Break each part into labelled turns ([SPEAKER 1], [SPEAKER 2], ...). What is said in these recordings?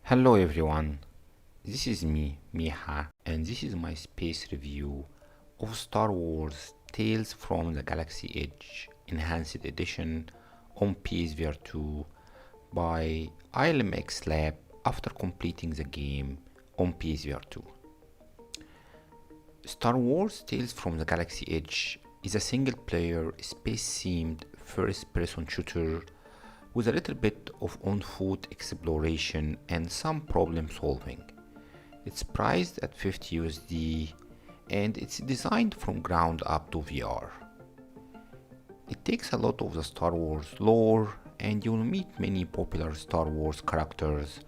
[SPEAKER 1] Hello everyone, this is me, Miha, and this is my space review of Star Wars Tales from the Galaxy Edge Enhanced Edition on PSVR2 by ILMX Lab after completing the game on PSVR2. Star Wars Tales from the Galaxy Edge is a single-player, space-themed first-person shooter with a little bit of on-foot exploration and some problem solving. It's priced at 50 USD and it's designed from ground up to VR. It takes a lot of the Star Wars lore and you'll meet many popular Star Wars characters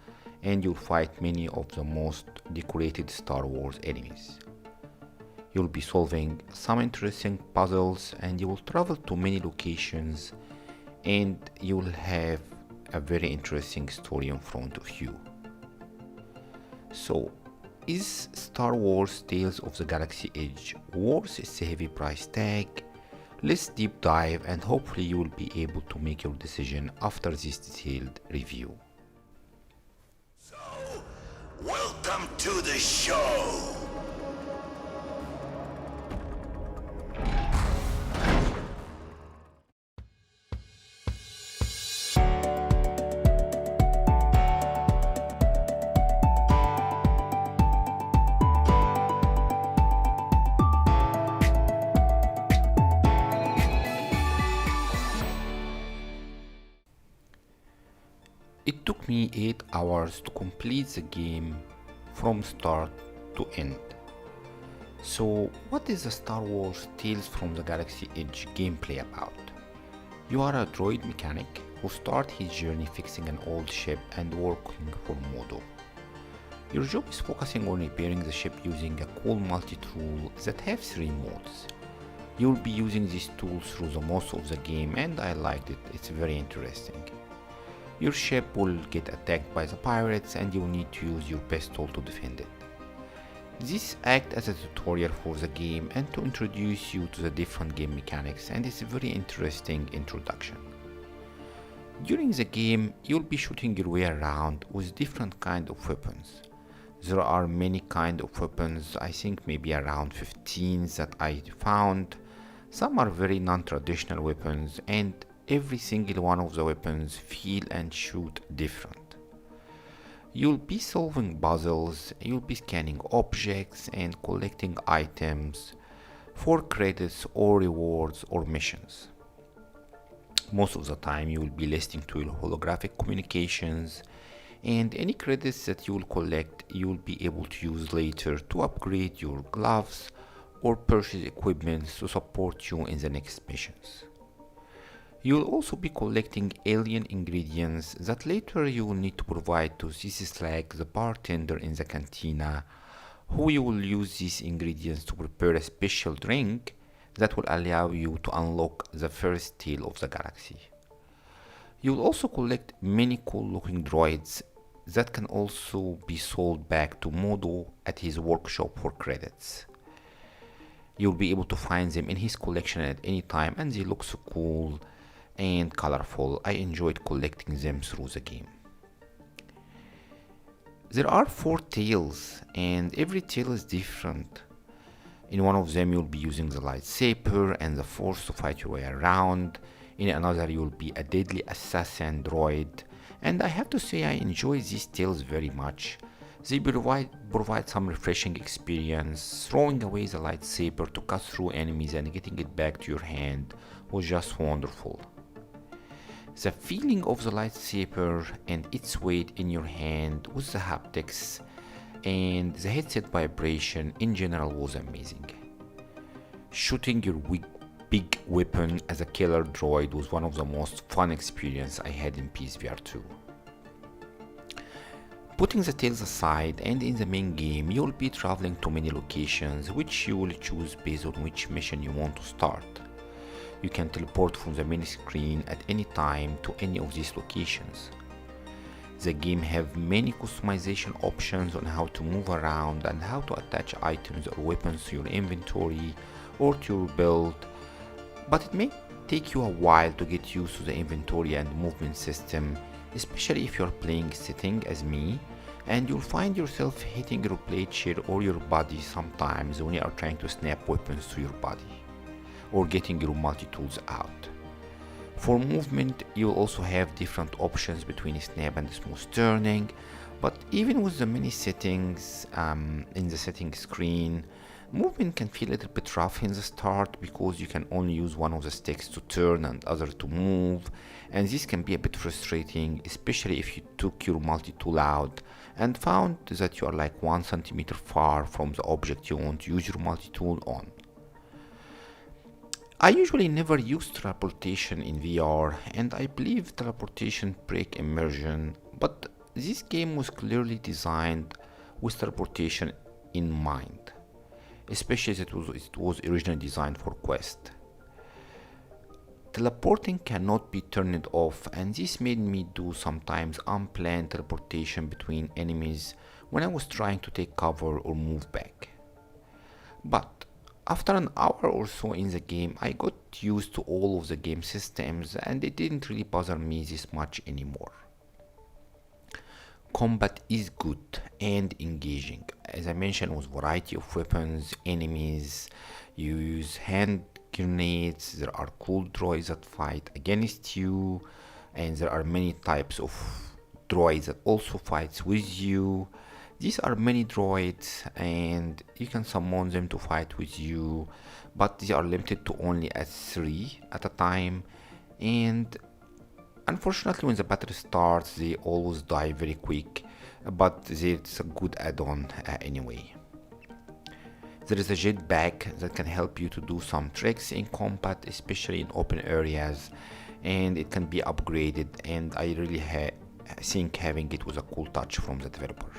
[SPEAKER 1] and you'll fight many of the most decorated Star Wars enemies. You'll be solving some interesting puzzles and you will travel to many locations and you'll have a very interesting story in front of you. So, is Star Wars Tales of the Galaxy Edge worth its heavy price tag? Let's deep dive and hopefully you will be able to make your decision after this detailed review.
[SPEAKER 2] So, welcome to the show!
[SPEAKER 1] It took me 8 hours to complete the game from start to end. So what is the Star Wars Tales from the Galaxy Edge gameplay about? You are a droid mechanic who starts his journey fixing an old ship and working for Modo. Your job is focusing on repairing the ship using a cool multi-tool that have 3 modes. You'll be using these tools through the most of the game and I liked it, it's very interesting. Your ship will get attacked by the pirates and you'll need to use your pistol to defend it. This acts as a tutorial for the game and to introduce you to the different game mechanics, and it's a very interesting introduction. During the game, you'll be shooting your way around with different kind of weapons. There are many kind of weapons, I think maybe around 15 that I found. Some are very non-traditional weapons and every single one of the weapons feel and shoot different. You'll be solving puzzles, you'll be scanning objects and collecting items for credits or rewards or missions. Most of the time you will be listening to your holographic communications, and any credits that you will collect you will be able to use later to upgrade your gloves or purchase equipment to support you in the next missions. You will also be collecting alien ingredients that later you will need to provide to Slag, the bartender in the cantina, who you will use these ingredients to prepare a special drink that will allow you to unlock the first tale of the galaxy. You will also collect many cool looking droids that can also be sold back to Modo at his workshop for credits. You'll be able to find them in his collection at any time and they look so cool and colorful. I enjoyed collecting them through the game. There are 4 tales and every tale is different. In one of them you'll be using the lightsaber and the force to fight your way around. In another you'll be a deadly assassin droid, and I have to say I enjoy these tales very much. They provide some refreshing experience. Throwing away the lightsaber to cut through enemies and getting it back to your hand was just wonderful. The feeling of the lightsaber and its weight in your hand with the haptics and the headset vibration in general was amazing. Shooting your big weapon as a killer droid was one of the most fun experiences I had in PSVR2. Putting the tales aside, and in the main game you'll be traveling to many locations which you will choose based on which mission you want to start. You can teleport from the main screen at any time to any of these locations. The game have many customization options on how to move around and how to attach items or weapons to your inventory or to your build, but it may take you a while to get used to the inventory and movement system, especially if you're playing sitting as me and you'll find yourself hitting your plate chair or your body sometimes when you are trying to snap weapons to your body or getting your multi-tools out. For movement, you'll also have different options between snap and smooth turning, but even with the many settings in the settings screen, movement can feel a little bit rough in the start because you can only use one of the sticks to turn and other to move, and this can be a bit frustrating, especially if you took your multi-tool out and found that you are like 1 centimeter far from the object you want to use your multi-tool on. I usually never use teleportation in VR, and I believe teleportation break immersion, but this game was clearly designed with teleportation in mind, especially as it was originally designed for Quest. Teleporting cannot be turned off, and this made me do sometimes unplanned teleportation between enemies when I was trying to take cover or move back. But after an hour or so in the game, I got used to all of the game systems and it didn't really bother me this much anymore. Combat is good and engaging. As I mentioned, with variety of weapons, enemies, you use hand grenades, there are cool droids that fight against you, and there are many types of droids that also fights with you. These are many droids and you can summon them to fight with you, but they are limited to only at 3 at a time, and unfortunately when the battle starts they always die very quick, but it's a good add-on anyway. There is a jetpack that can help you to do some tricks in combat, especially in open areas, and it can be upgraded, and I really think having it was a cool touch from the developer.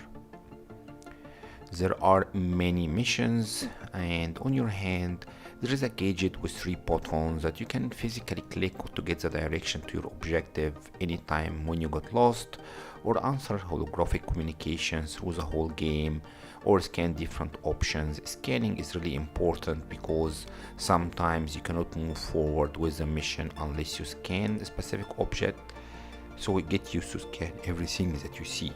[SPEAKER 1] There are many missions, and on your hand there is a gadget with 3 buttons that you can physically click to get the direction to your objective anytime when you got lost, or answer holographic communications through the whole game, or scan different options. Scanning is really important because sometimes you cannot move forward with the mission unless you scan a specific object, so get used to scan everything that you see.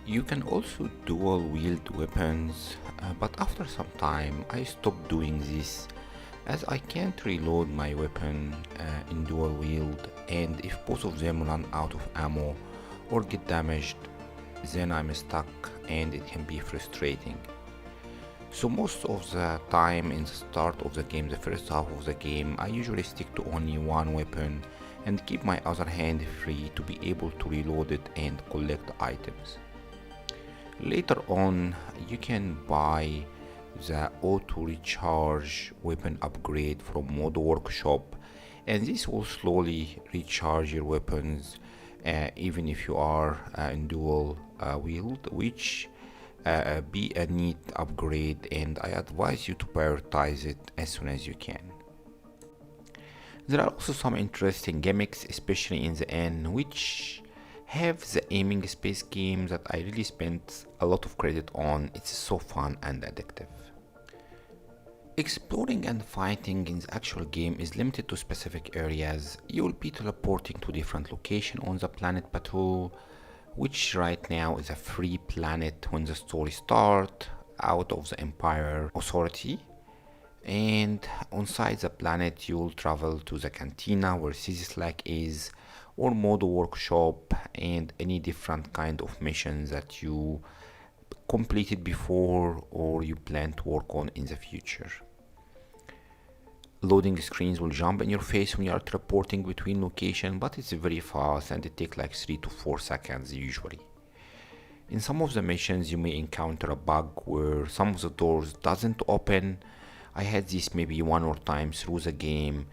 [SPEAKER 1] You can also dual wield weapons, but after some time I stopped doing this as I can't reload my weapon in dual wield, and if both of them run out of ammo or get damaged, then I'm stuck and it can be frustrating. So most of the time in the start of the game, the first half of the game, I usually stick to only one weapon and keep my other hand free to be able to reload it and collect items. Later on, you can buy the auto recharge weapon upgrade from Mod Workshop, and this will slowly recharge your weapons even if you are in dual wield, which be a neat upgrade, and I advise you to prioritize it as soon as you can. There are also some interesting gimmicks, especially in the end, which have the aiming space game that I really spent a lot of credit on. It's so fun and addictive. Exploring and fighting in the actual game is limited to specific areas. You will be teleporting to different locations on the planet Batuu, which right now is a free planet when the story starts out of the Empire Authority. And on-site the planet you'll travel to the cantina where Sizislak is, or Modo Workshop, and any different kind of missions that you completed before or you plan to work on in the future. Loading screens will jump in your face when you are teleporting between locations, but it's very fast and it takes like 3 to 4 seconds usually. In some of the missions you may encounter a bug where some of the doors doesn't open. I had this maybe 1 or 2 times through the game,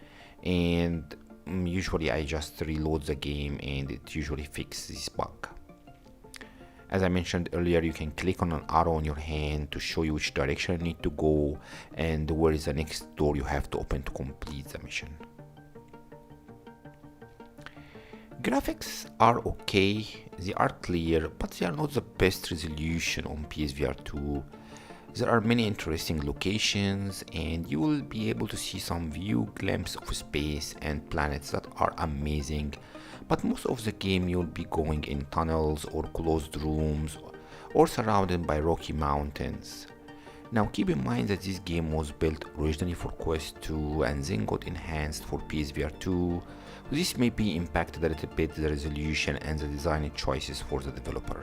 [SPEAKER 1] and usually I just reload the game and it usually fixes this bug. As I mentioned earlier, you can click on an arrow on your hand to show you which direction you need to go and where is the next door you have to open to complete the mission. Graphics are okay, they are clear, but they are not the best resolution on PSVR2. There are many interesting locations and you will be able to see some view glimpse of space and planets that are amazing, but most of the game you'll be going in tunnels or closed rooms or surrounded by rocky mountains. Now keep in mind that this game was built originally for Quest 2 and then got enhanced for PSVR2. This may be impacted a little bit the resolution and the design choices for the developer.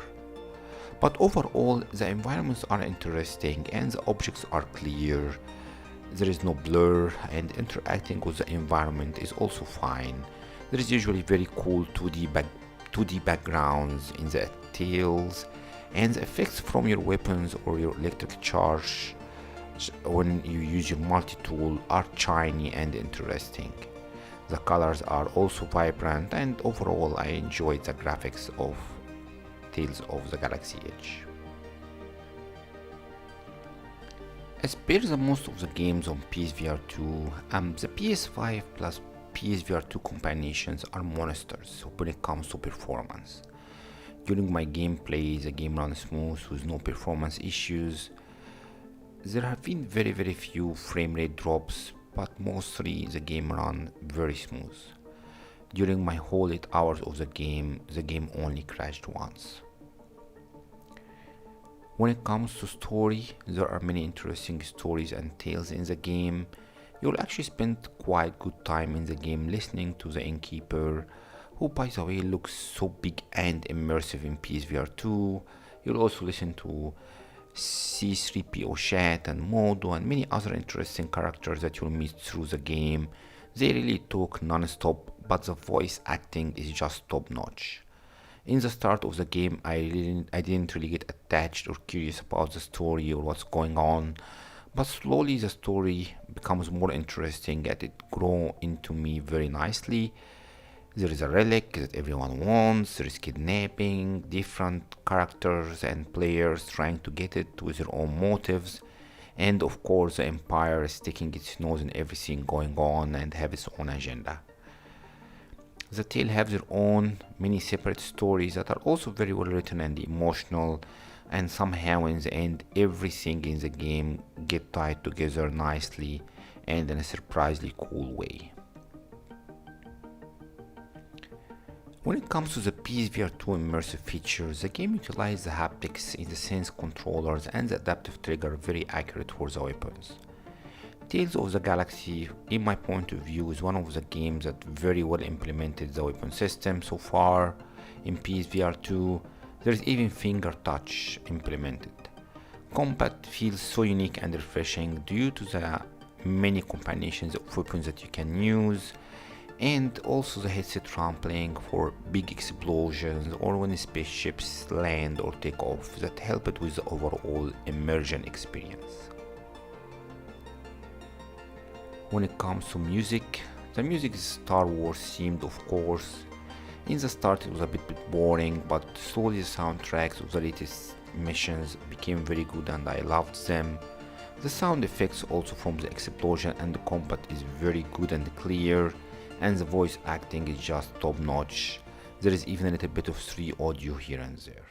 [SPEAKER 1] But overall, the environments are interesting and the objects are clear. There is no blur and interacting with the environment is also fine. There is usually very cool 2D backgrounds in the tails, and the effects from your weapons or your electric charge when you use your multi-tool are shiny and interesting. The colors are also vibrant, and overall I enjoyed the graphics of Tales of the Galaxy Edge. As per the most of the games on PSVR2, the PS5 plus PSVR2 combinations are monsters when it comes to performance. During my gameplay, the game runs smooth with no performance issues. There have been very few frame rate drops, but mostly the game ran very smooth. During my whole 8 hours of the game only crashed once. When it comes to story, there are many interesting stories and tales in the game. You'll actually spend quite good time in the game listening to the innkeeper, who by the way looks so big and immersive in PSVR2. You'll also listen to C3PO Chat and Modo and many other interesting characters that you'll meet through the game. They really talk non-stop, but the voice acting is just top notch. In the start of the game, I didn't really get attached or curious about the story or what's going on, but slowly the story becomes more interesting and it grows into me very nicely. There is a relic that everyone wants, there is kidnapping, different characters and players trying to get it with their own motives, and of course the Empire is sticking its nose in everything going on and have its own agenda. The tale have their own many separate stories that are also very well written and emotional, and somehow in the end everything in the game get tied together nicely and in a surprisingly cool way. When it comes to the PSVR2 immersive features, the game utilizes the haptics in the sense controllers and the adaptive trigger very accurate for the weapons. Tales of the Galaxy, in my point of view, is one of the games that very well implemented the weapon system so far. In PSVR2, there is even finger touch implemented. Combat feels so unique and refreshing due to the many combinations of weapons that you can use, and also the headset trampling for big explosions or when spaceships land or take off that help it with the overall immersion experience. When it comes to music, the music is Star Wars themed, of course. In the start it was a bit boring, but slowly the soundtracks of the latest missions became very good and I loved them. The sound effects also from the explosion and the combat is very good and clear, and the voice acting is just top notch. There is even a little bit of 3 audio here and there.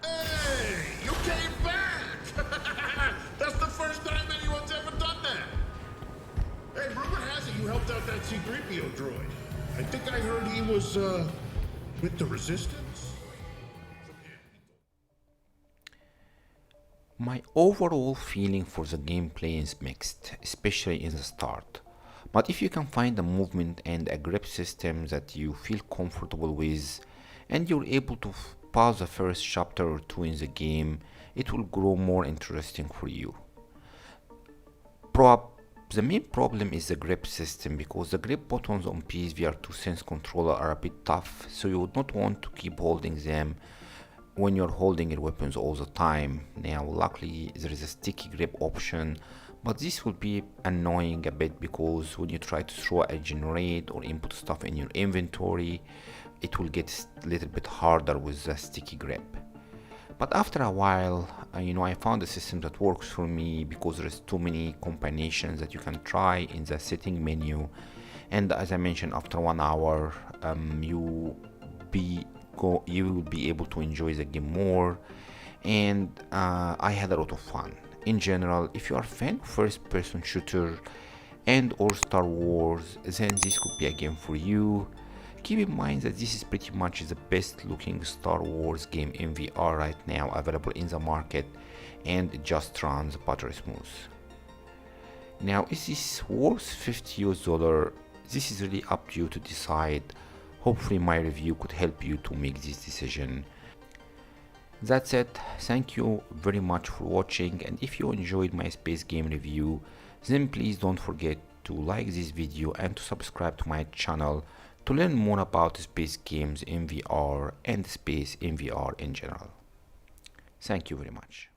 [SPEAKER 3] Hey, you came back! That's the first time anyone's ever done that! Hey, rumor has it you helped out that C3PO droid. I think I heard he was, with the Resistance?
[SPEAKER 1] My overall feeling for the gameplay is mixed, especially in the start. But if you can find a movement and a grip system that you feel comfortable with, and you're able to pause the first chapter or 2 in the game, it will grow more interesting for you. The main problem is the grip system, because the grip buttons on PSVR2 Sense controller are a bit tough, so you would not want to keep holding them when you're holding your weapons all the time. Now luckily there is a sticky grip option, but this will be annoying a bit because when you try to throw a generate or input stuff in your inventory, it will get a little bit harder with the sticky grip. But after a while, I found a system that works for me, because there's too many combinations that you can try in the setting menu, and as I mentioned, after 1 hour you will be able to enjoy the game more, and I had a lot of fun. In general, if you are a fan of first person shooter and or Star Wars, then this could be a game for you. Keep in mind that this is pretty much the best looking Star Wars game in VR right now available in the market, and it just runs buttery smooth. Now, is this worth $50? This is really up to you to decide. Hopefully my review could help you to make this decision. That's it. Thank you very much for watching, and if you enjoyed my space game review, then please don't forget to like this video and to subscribe to my channel to learn more about space games in VR and space in VR in general. Thank you very much.